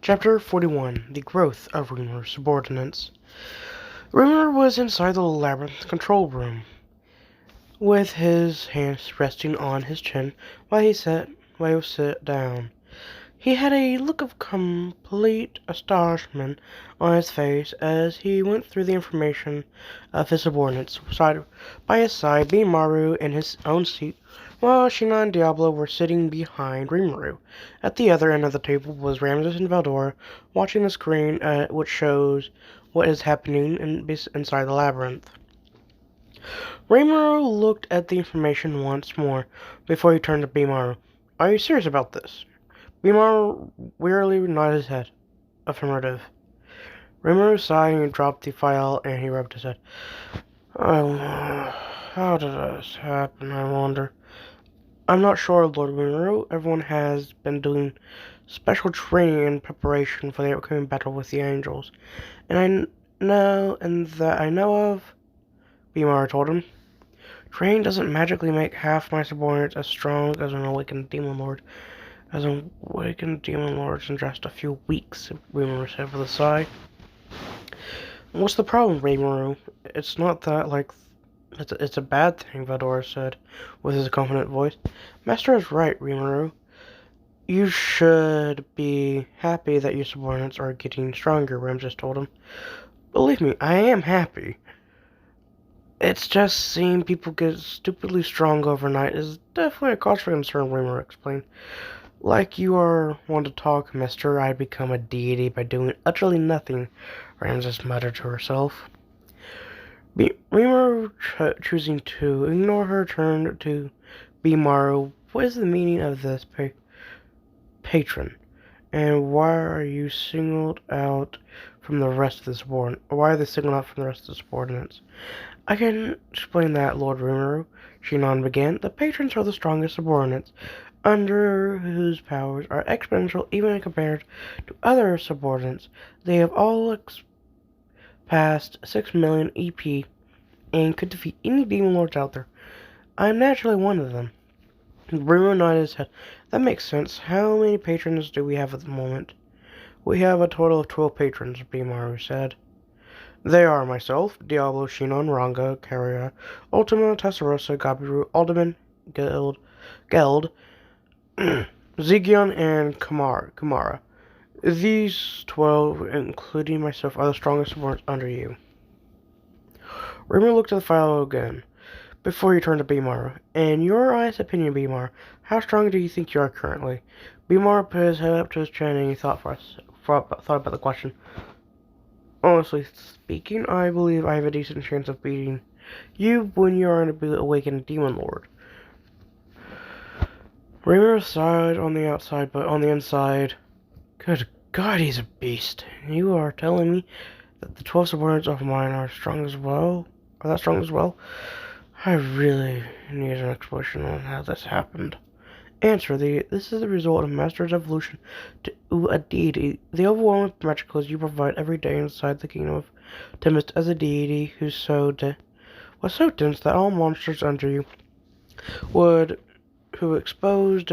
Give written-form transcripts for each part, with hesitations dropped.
Chapter 41: The Growth of Rimiru's Subordinates. Rimiru was inside the labyrinth control room, with his hands resting on his chin while he sat down. He had a look of complete astonishment on his face as he went through the information of his subordinates. Side by his side, Mimaru in his own seat, while Shina and Diablo were sitting behind Rimiru. At the other end of the table was Ramses and Valdora, watching the screen which shows what is happening inside the labyrinth. Rimiru looked at the information once more before he turned to Mimaru. "Are you serious about this?" Rimiru wearily nodded his head. Affirmative. Rimiru sighed and dropped the file, and he rubbed his head. How did this happen, I wonder? I'm not sure, Lord Rimiru. Everyone has been doing special training in preparation for the upcoming battle with the angels. And that I know of, Rimiru told him. Training doesn't magically make half my subordinates as strong as an awakened demon lord. As awakened demon lords in just a few weeks, Rimiru said with a sigh. What's the problem, Rimiru? It's not that, it's a bad thing, Valdora said, with his confident voice. Master is right, Rimiru. You should be happy that your subordinates are getting stronger, Ramses told him. Believe me, I am happy. It's just seeing people get stupidly strong overnight is definitely a cause for concern, Rimiru explained. Like you are one to talk, mister. I'd become a deity by doing utterly nothing, Ramses muttered to herself. Rimiru, choosing to ignore her, turned to Mimaru. What is the meaning of this, patron? And why are you singled out from the rest of the subordinates? Why are they singled out from the rest of the subordinates? I can explain that, Lord Rimiru. Shinon began. The patrons are the strongest subordinates, under whose powers are exponential even compared to other subordinates. They have all passed 6 million EP and could defeat any demon lords out there. I am naturally one of them. Bruno nodded his head. That makes sense. How many patrons do we have at the moment? We have a total of 12 patrons, Mimaru said. They are myself, Diablo, Shinon, Ranga, Carria, Ultima, Tessarossa, Gabiru, Alderman, Geld, Zigion, and Kamara. These 12, including myself, are the strongest subordinates under you. Rimmer looked at the file again, before he turned to Mimaru. In your honest opinion, Mimaru, how strong do you think you are currently? Mimaru put his head up to his chin and he thought about the question. Honestly speaking, I believe I have a decent chance of beating you when you are an awakened demon lord. Rimmer sighed on the outside, but on the inside, good God, he's a beast. You are telling me that the 12 subordinates of mine are strong as well? Are that strong as well? I really need an explanation on how this happened. Answer. This is the result of Master's evolution to a deity. The overwhelming magicals you provide every day inside the kingdom of Tempest as a deity was so dense that all monsters under you who were exposed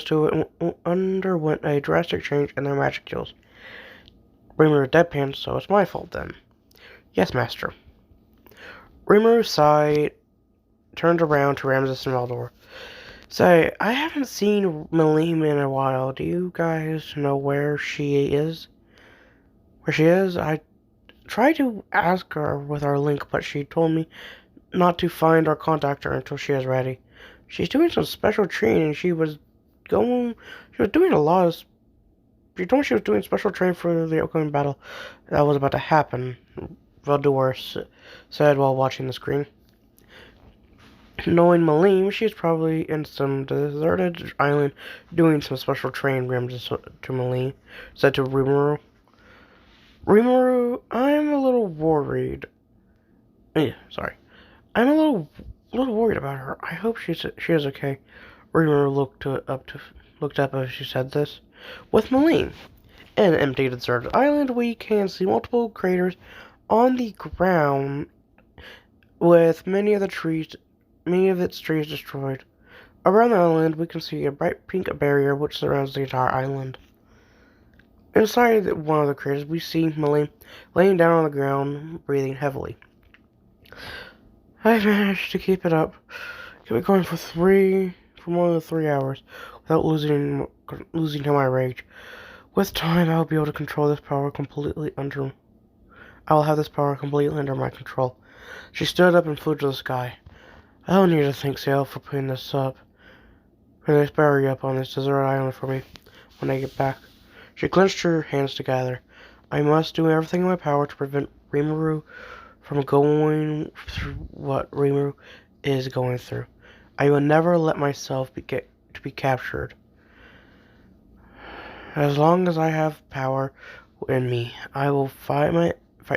to it underwent a drastic change in their magic skills. Rimuru deadpan, so it's my fault then. Yes, Master. Rimuru sighed, turned around to Ramses and Valdor. Say, I haven't seen Milim in a while. Do you guys know where she is? I tried to ask her with our link, but she told me not to find or contact her until she is ready. She's doing some special training. She was doing a lot of... She told me she was doing special training for the upcoming battle that was about to happen, Valdor said while watching the screen. Knowing Milim, she's probably in some deserted island doing some special training, Ramses to Milim said to Rimiru. Rimiru, I'm a little worried. I'm a little worried about her. I hope she is okay. Rimiru looked up as she said this. With Milim, an empty deserted island, we can see multiple craters on the ground with many of its trees destroyed. Around the island, we can see a bright pink barrier which surrounds the entire island. Inside one of the craters, we see Milim laying down on the ground, breathing heavily. I managed to keep it up. Keep it going for more than 3 hours, without losing to my rage. With time, I'll be able to control this power completely under. I will have this power completely under my control. She stood up and flew to the sky. I don't need to thank Sail for putting this barrier up on this desert island for me when I get back. She clenched her hands together. I must do everything in my power to prevent Rimiru from going through what Rimiru is going through. I will never let myself be captured. As long as I have power in me, I will fight any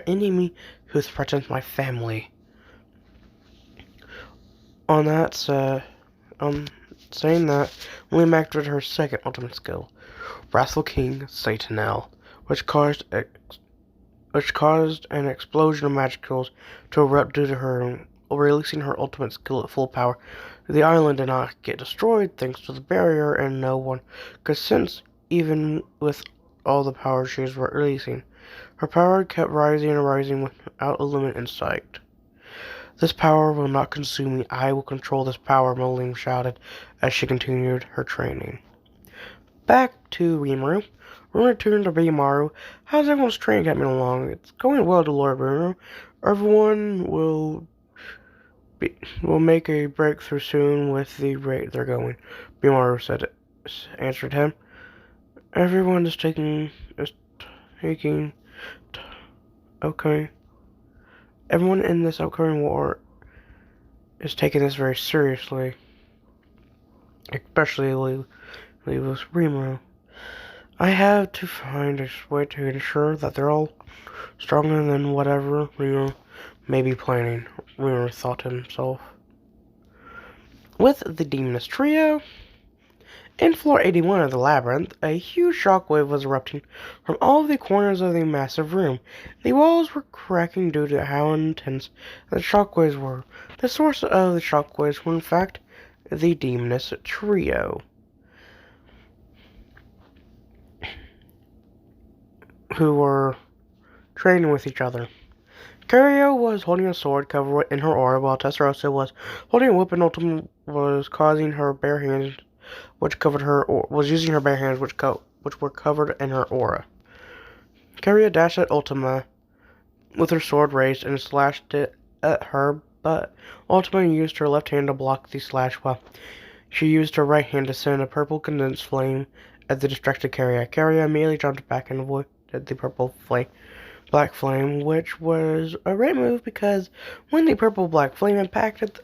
enemy who threatens my family. On that, saying that, Milim activated her second ultimate skill, Wrathful King Satanel, which caused an explosion of magicals to erupt due to her releasing her ultimate skill at full power. The island did not get destroyed thanks to the barrier, and no one could sense, even with all the power she was releasing. Her power kept rising and rising without a limit in sight. This power will not consume me. I will control this power, Milim shouted as she continued her training. Back to Rimiru. We returned to Rimiru. How's everyone's training coming along? It's going well, to Lord Rimiru. Everyone will make a breakthrough soon with the rate they're going. Rimiru answered him. Everyone is taking. Okay. Everyone in this upcoming war is taking this very seriously, especially with Rimiru. I have to find a way to ensure that they're all stronger than whatever Rimiru may be planning, Rimiru thought to himself. With the Demoness Trio, in floor 81 of the labyrinth, a huge shockwave was erupting from all of the corners of the massive room. The walls were cracking due to how intense the shockwaves were. The source of the shockwaves were, in fact, the Demoness Trio, who were training with each other. Cario was holding a sword covered in her aura, while Testarossa was holding a whip, and Ultima was causing her bare hands, using her bare hands, which were covered in her aura. Cario dashed at Ultima with her sword raised and slashed it at her, but Ultima used her left hand to block the slash, while she used her right hand to send a purple condensed flame at the distracted Cario. Cario immediately jumped back and avoided the black flame, which was a great move because when the purple-black flame impacted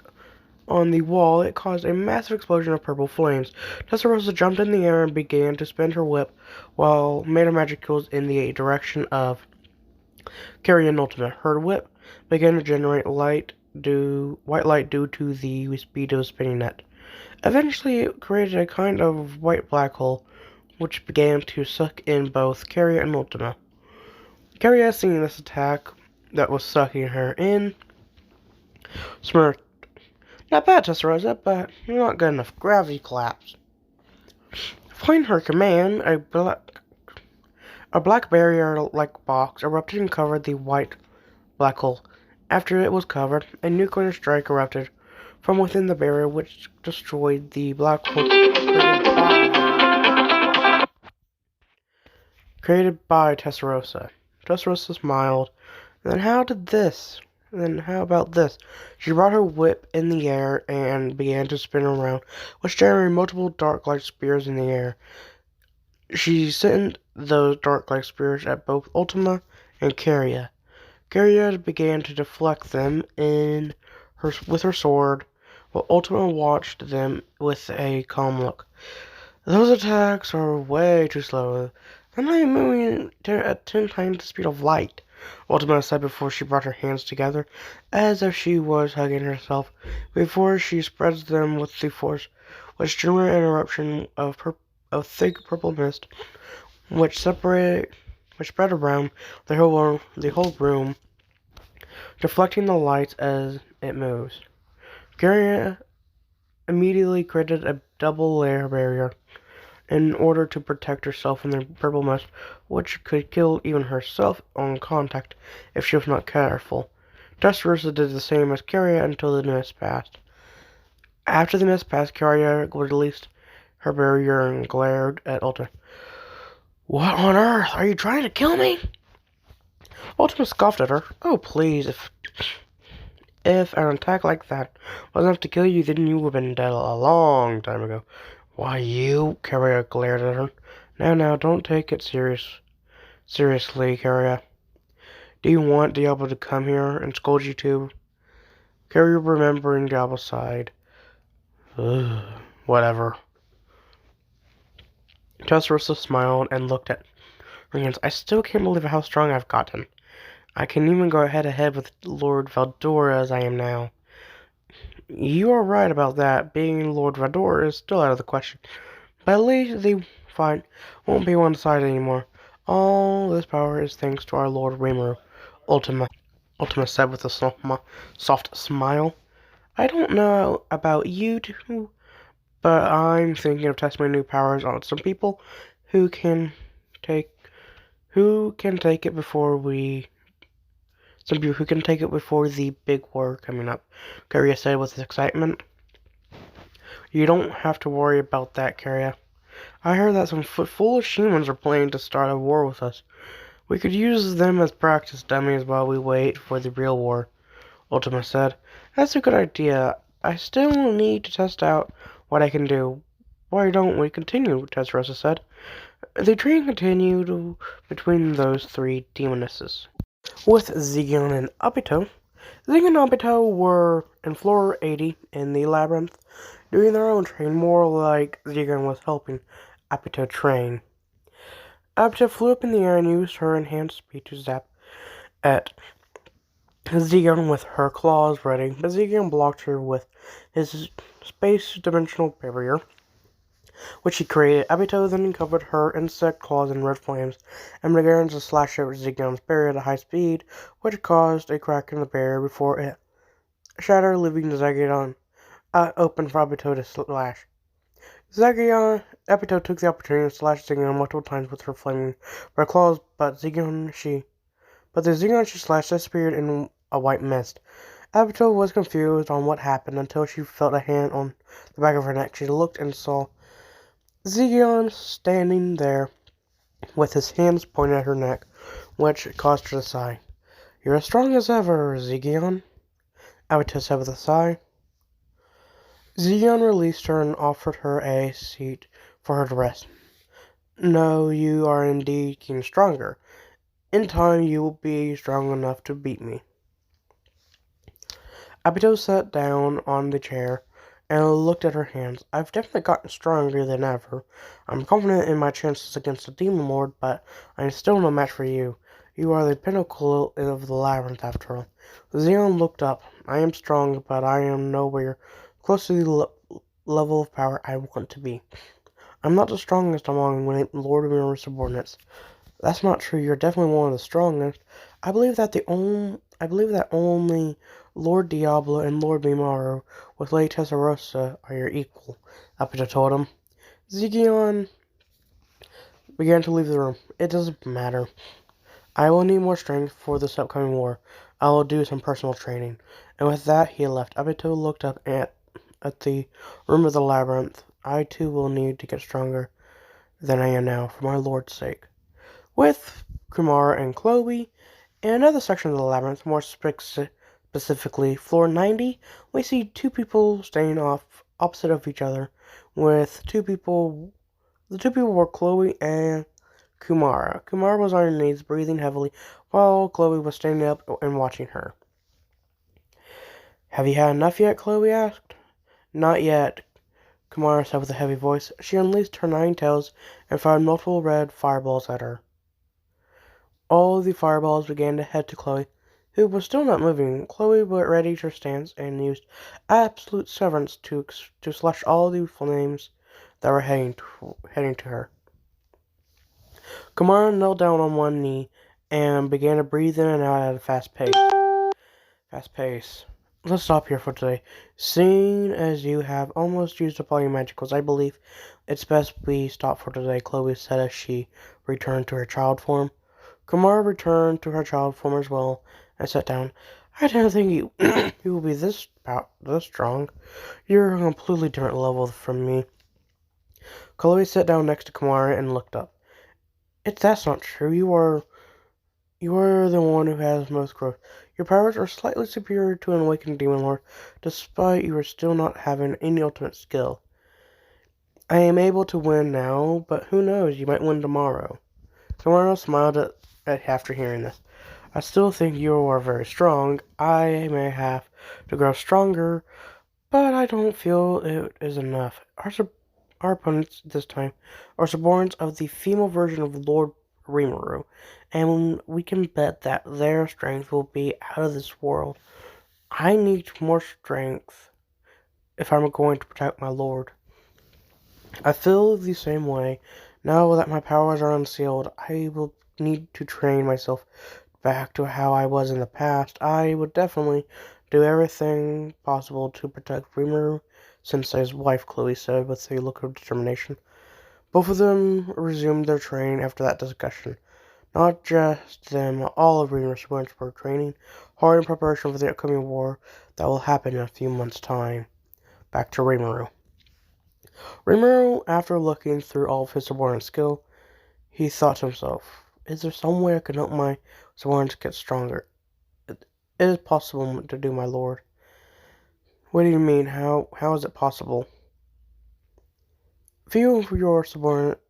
on the wall, it caused a massive explosion of purple flames. Testarossa jumped in the air and began to spin her whip while made her magicals in the direction of Carrie and Ultima. Her whip began to generate white light due to the speed of spinning it. Eventually, it created a kind of white black hole, which began to suck in both Carrie and Ultima. Carrie, seeing this attack that was sucking her in, smirked. Not bad, Testarossa, but you're not good enough. Gravity collapse. Following her command, a black barrier-like box erupted and covered the white black hole. After it was covered, a nuclear strike erupted from within the barrier, which destroyed the black hole created by Testarossa. Testarossa smiled. Then how about this? She brought her whip in the air and began to spin around, which generated multiple dark light spears in the air. She sent those dark light spears at both Ultima and Caria. Caria began to deflect them with her sword, while Ultima watched them with a calm look. Those attacks are way too slow. They're not even moving at 10 times the speed of light, Ultima said before she brought her hands together, as if she was hugging herself, before she spreads them with the force, which generated an eruption of thick purple mist, which spread around the whole room, deflecting the lights as it moves. Garia immediately created a double layer barrier in order to protect herself from the purple mist, which could kill even herself on contact if she was not careful. Testarossa did the same as Carria until the mist passed. After the mist passed, Carria released her barrier and glared at Ultima. "What on earth? Are you trying to kill me?" Ultima scoffed at her. "Oh, please, if an attack like that was enough to kill you, then you would have been dead a long time ago." "Why, you?" Carria glared at her. Now, don't take it seriously, Carria. Do you want Diablo to come here and scold you too?" Carria, remembering Diablo, sighed. "Ugh, whatever." Testarossa smiled and looked at her hands. "I still can't believe how strong I've gotten. I can even go head-to-head with Lord Valdora as I am now." "You are right about that. Being Lord Valdora is still out of the question. But at least the fight won't be one-sided anymore. All this power is thanks to our Lord Rimiru," Ultima said with a soft smile. "I don't know about you two, but I'm thinking of testing my new powers on some people who can take it before the big war coming up," Carria said with excitement. "You don't have to worry about that, Carria. I heard that some foolish humans are planning to start a war with us. We could use them as practice dummies while we wait for the real war," Ultima said. "That's a good idea. I still need to test out what I can do." "Why don't we continue?" Testarossa said. The train continued between those three demonesses, with Zigion and Obito. Zigion and Obito were in floor 80 in the labyrinth, doing their own train, more like Zigion was helping Obito train. Obito flew up in the air and used her enhanced speed to zap at Zigion with her claws ready, but Zigion blocked her with his space-dimensional barrier, which he created. Obito then covered her insect claws in red flames and began to slash at Zigion's barrier at a high speed, which caused a crack in the barrier before it shattered, leaving Zigion open for Obito to slash. Obito took the opportunity to slash Zigion multiple times with her flaming red claws, but the Zigion she slashed disappeared in a white mist. Obito was confused on what happened until she felt a hand on the back of her neck. She looked and saw Zigion standing there with his hands pointed at her neck, which caused her to sigh. "You're as strong as ever, Zigion," Obito said with a sigh. Zigion released her and offered her a seat for her to rest. "No, you are indeed getting stronger. In time you will be strong enough to beat me." Obito sat down on the chair and looked at her hands. "I've definitely gotten stronger than ever. I'm confident in my chances against the Demon Lord, but I'm still no match for you. You are the pinnacle of the labyrinth, after all." Zion looked up. "I am strong, but I am nowhere close to the level of power I want to be. I'm not the strongest among Lord Rimiru's subordinates." "That's not true. You're definitely one of the strongest. I believe that only Lord Diablo and Lord Mimaru with Lady Testarossa are your equal," Obito told him. Zigion began to leave the room. "It doesn't matter. I will need more strength for this upcoming war. I will do some personal training." And with that, he left. Obito looked up at the room of the labyrinth. "I too will need to get stronger than I am now, for my lord's sake." With Kumara and Chloe, in another section of the labyrinth, more specifically floor 90, we see two people staying opposite of each other, with two people. The two people were Chloe and Kumara. Kumara was on her knees, breathing heavily, while Chloe was standing up and watching her. "Have you had enough yet?" Chloe asked. "Not yet," Kumara said with a heavy voice. She unleashed her 9 tails and fired multiple red fireballs at her. All the fireballs began to head to Chloe, who was still not moving. Chloe readied her stance and used absolute severance to slash all the flames that were heading to her. Kumara knelt down on one knee and began to breathe in and out at a fast pace. let's stop here for today. Seeing as you have almost used up all your magicals, I believe it's best we stop for today, Chloe said as she returned to her child form. Kumar returned to her child form as well and sat down. I didn't think you you would be this strong. You're a completely different level from me. Chloe sat down next to Kumar and looked up. That's not true. You are the one who has most growth. Your powers are slightly superior to an awakened demon lord, despite you are still not having any ultimate skill. I am able to win now, but who knows, you might win tomorrow. Tomorrow smiled after hearing this. I still think you are very strong. I may have to grow stronger, but I don't feel it is enough. Our opponents this time are subordinates of the female version of Lord Rimiru, and we can bet that their strength will be out of this world. I need more strength if I'm going to protect my lord. I feel the same way. Now that my powers are unsealed, I will need to train myself back to how I was in the past. I would definitely do everything possible to protect Rimiru, Sensei's wife, Chloe said with a look of determination. Both of them resumed their training after that discussion. Not just them, all of Rimiru's students were training hard in preparation for the upcoming war that will happen in a few months' time. Back to Rimiru. Rimiru, after looking through all of his subordinate skill, he thought to himself, is there some way I can help my subordinates get stronger? It is possible to do, my lord. What do you mean? How is it possible? Few of your subordinates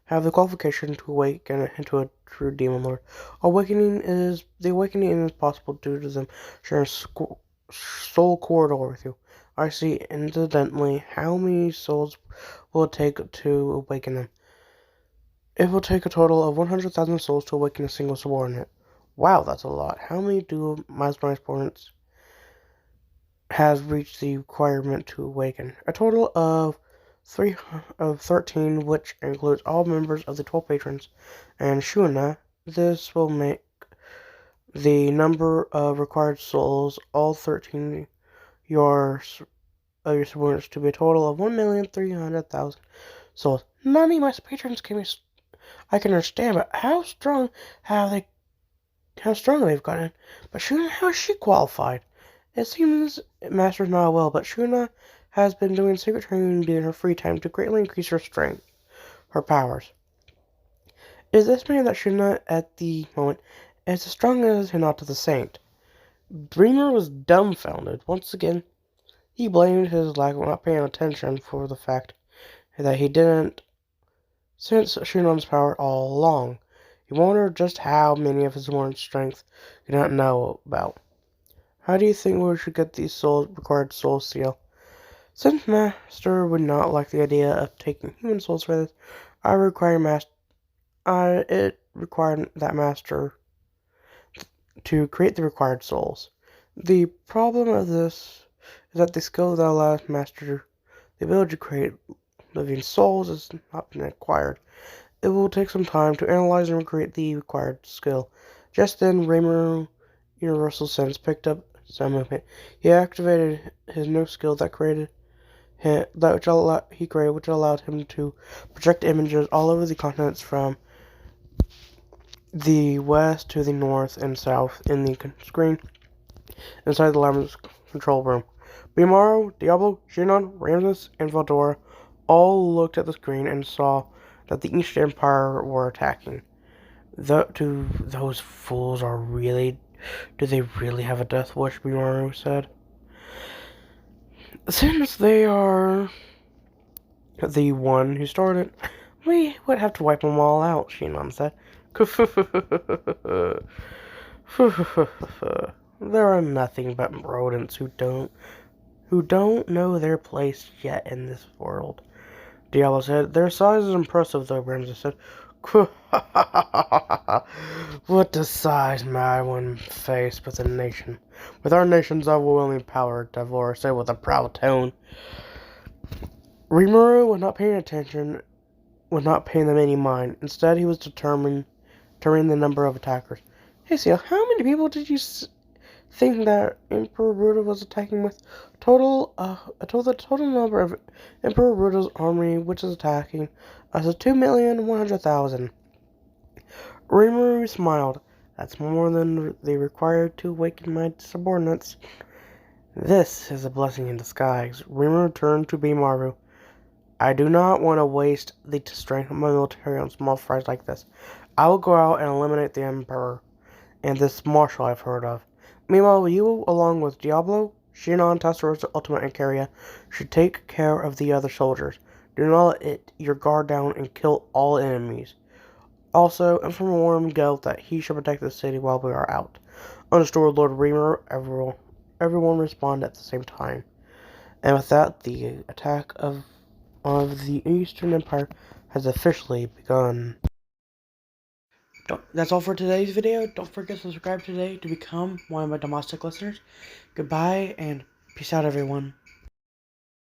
have the qualification to awaken into a true demon lord. The awakening is possible due to them sharing soul corridor with you. I see. Incidentally, how many souls will it take to awaken them? It will take a total of 100,000 souls to awaken a single subordinate. Wow, that's a lot. How many do my subordinates has reached the requirement to awaken? A total of 13, which includes all members of the 12 patrons and Shuna. This will make the number of required souls, all 13 your subordinates, to be a total of 1,300,000 souls. None of my patrons I can understand, but how strong they've gotten. But Shuna, how is she qualified? It seems Master's not well, but Shuna has been doing secret training during her free time to greatly increase her strength, her powers. It is estimated that Shuna, at the moment, is as strong as Hinata the Saint. Dreamer was dumbfounded. Once again, he blamed his lack of not paying attention for the fact that he didn't sense Shuna's power all along. He wondered just how many of his warren's strength he did not know about. How do you think we should get these required soul seal? Since Master would not like the idea of taking human souls for this, it required that Master to create the required souls. The problem of this is that the skill that allows Master the ability to create living souls has not been acquired. It will take some time to analyze and create the required skill. Just then, Rimiru Universal Sense picked up some movement. He activated his new skill which allowed him to project images all over the continents from the west to the north and south in the screen inside the labyrinth's control room. Mimaru, Diablo, Shinon, Ramses, and Valdora all looked at the screen and saw that the East Empire were attacking. Do those fools do they really have a death wish, Mimaru said. Since they are the one who started, we would have to wipe them all out, Shinon said. There are nothing but rodents who don't know their place yet in this world. Diablo said. Their size is impressive, though, Ramses said. What does size matter when faced with a nation? With our nation's overwhelming power, Devor said with a proud tone. Rimuru was not paying them any mind. Instead, he was determining the number of attackers. Hey, Seal, how many people did you thinking that Emperor Ruda was attacking with the total number of Emperor Ruda's army, which is attacking, is 2,100,000. Rimiru smiled. That's more than they required to awaken my subordinates. This is a blessing in disguise. Rimiru turned to Mimaru. I do not want to waste the strength of my military on small fries like this. I will go out and eliminate the Emperor and this marshal I've heard of. Meanwhile, you, along with Diablo, Shinon, Testarossa, Ultimate, and Carria, should take care of the other soldiers. Do not let your guard down and kill all enemies. Also, inform Gelt that he should protect the city while we are out. Understood, Lord Reamer. Everyone respond at the same time. And with that, the attack of the Eastern Empire has officially begun. That's all for today's video. Don't forget to subscribe today to become one of my domestic listeners. Goodbye and peace out, everyone.